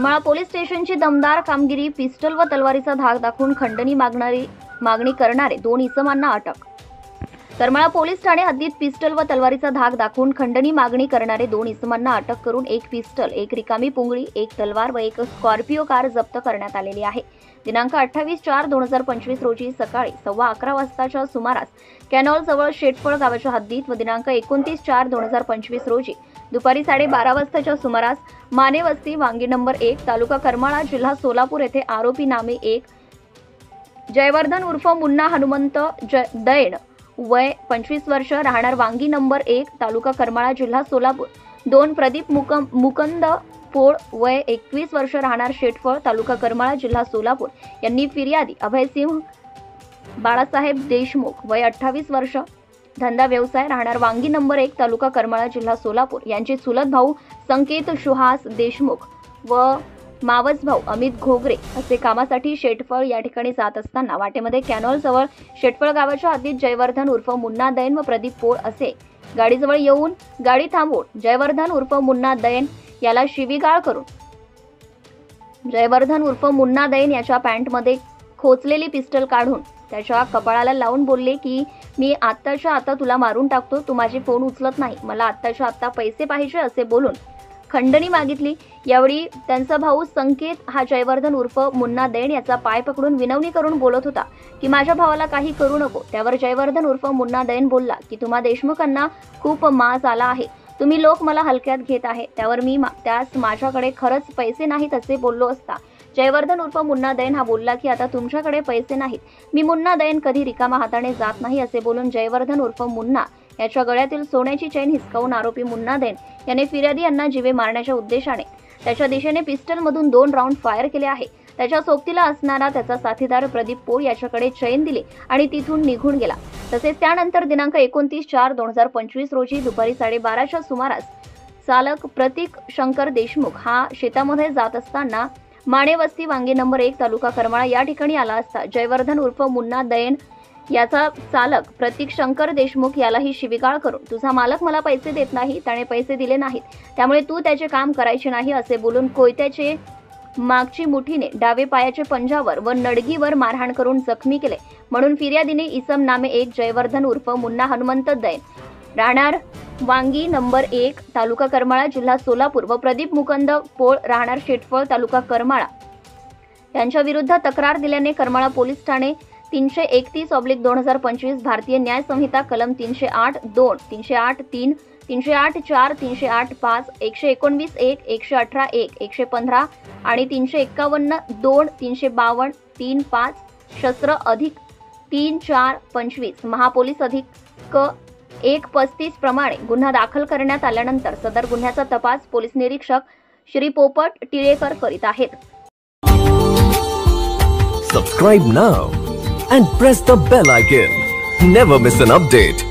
Karmala police स्टेशनची दमदार कामगिरी, pistol व तलवारीचा धाक दाखवून खंडणी मागणी करणारे 2 इसमांना अटक। करमाळा पोलीस ठाणे हद्दीत पिस्टल व तलवारीचा धाक दाखवून खंडणी मागणी करणारे 2 इसमांना अटक करून 1 पिस्टल, 1 रिकामी पुंगळी, 1 तलवार व 1 स्कॉर्पिओ कार जप्त करण्यात आलेली आहे। दिनांक 28/4/2025 रोजी सकाळी 11:15 वाजताच्या सुमारास कॅनॉल जवळ शेटफळ गावाच्या हद्दीत व दिनांक 29/4/2025 रोजी दुपारी 12:30 वाजताच्या सुमारास माने वस्ती वांगी नंबर 1 तालुका करमाळा जिल्हा सोलापूर येथे आरोपी नामे 1 जयवर्धन उर्फ मुन्ना हनुमंत दैन वय 25 वर्ष राहणार वांगी नंबर 1 तालुका करमाळा जिल्हा सोलापूर, 2 प्रदीप मुकुंद पोळ वय 21 वर्ष राहणार शेटफळ तालुका करमाळा जिल्हा सोलापूर यांनी फिर्यादी अभयसिंह बाळासाहेब देशमुख वय 28 वर्ष धंदा व्यवसाय राहणार वांगी नंबर 1 तालुका करमाळा जिल्हा सोलापूर यांचे चुलत भाऊ संकेत सुहास देशमुख व मावस भाऊ अमित घोगरे असे कामासाठी शेटफळ या ठिकाणी जात असताना वाटेमध्ये कॅनॉल जवळ शेटफळ गावाच्या हद्दीत जयवर्धन उर्फ मुन्ना दैन व प्रदीप पोळ असे गाडीजवळ येऊन गाडी थांबवून जयवर्धन उर्फ मुन्ना दैन याला शिवीगाळ करून जयवर्धन उर्फ मुन्ना दैन याच्या पॅन्टमध्ये खोचलेली पिस्टल काढून त्याच्या कपाळाला लावून बोलले की मी आत्ताच्या आता तुला मारून टाकतो, तू माझे फोन उचलत नाही, मला आत्ताच्या आत्ता पैसे पाहिजे असे बोलून खंडणी मागितली। यावेळी त्यांचा भाऊ संकेत हा जयवर्धन उर्फ मुन्ना दैन याचा पाय पकडून विनवणी करून बोलत होता की माझ्या भावाला काही करू नको। त्यावर जयवर्धन उर्फ मुन्ना दैन बोलला की तुम्हा देशमुखांना खूप माज आला आहे, तुम्ही लोक मला हलक्यात घेत आहे। त्यावर मी त्यास माझ्याकडे खरंच पैसे नाहीत असे बोललो असता जयवर्धन उर्फ मुन्ना दैन हा बोलला की आता तुमच्याकडे पैसे नाहीत, मी मुन्ना दैन कधी रिकामा हाताने जात नाही असे बोलून जयवर्धन उर्फ मुन्ना याच्या गळ्यातील सोन्याची चेन हिसकावून आरोपी मुन्ना दैन याने फिर्यादी यांना जीवे मारण्याच्या उद्देशाने त्याच्या दिशेने पिस्टल मधून 2 राऊंड फायर केले आहे। त्याच्या सोबतीला असणारा त्याचा साथीदार प्रदीप पोळ याच्याकडे चेन दिली आणि तिथून निघून गेला। तसेच त्यानंतर दिनांक 29/4/2025 रोजी दुपारी 12:30च्या सुमारास चालक प्रतीक शंकर देशमुख हा शेतामध्ये जात असताना माने वस्ती वांगी नंबर 1 तालुका करमाळा या ठिकाणी आला असता जयवर्धन उर्फ मुन्ना दैन याचा चालक प्रतीक शंकर देशमुख यालाही शिवीगाळ करून तुझा मालक मला पैसे देत नाही, त्याने पैसे दिले नाहीत, त्यामुळे तू त्याचे काम करायचे नाही असे बोलून कोयत्याचे मागची मुठीने डावे पायाचे पंजावर व नडगीवर मारहाण करून जखमी केले। म्हणून फिर्यादीने इसम नामे 1 जयवर्धन उर्फ मुन्ना हनुमंत दैन राहणार वांगी नंबर 1 तालुका करमाळा जिल्हा सोलापूर व प्रदीप मुकुंद पोळ राहणार शेटफळ तालुका करमाळा यांच्या विरुद्ध तक्रार दिल्याने करमाळा पोलीस ठाणे 331/2025 भारतीय न्याय संहिता कलम 308(2), 308(3), 308(4), 308(5), 119(1), 118(1), 115 आणि 351(2), 352, 3(5) शस्त्र अधिक 3-4-25 महापोलीस अधिक 135 प्रमाणे गुन्हा दाखल करण्यात आल्यानंतर सदर गुन्ह्याचा तपास पोलीस निरीक्षक श्री पोपट टिळेकर करीत आहेत। Subscribe now and press the bell icon. Never miss an update.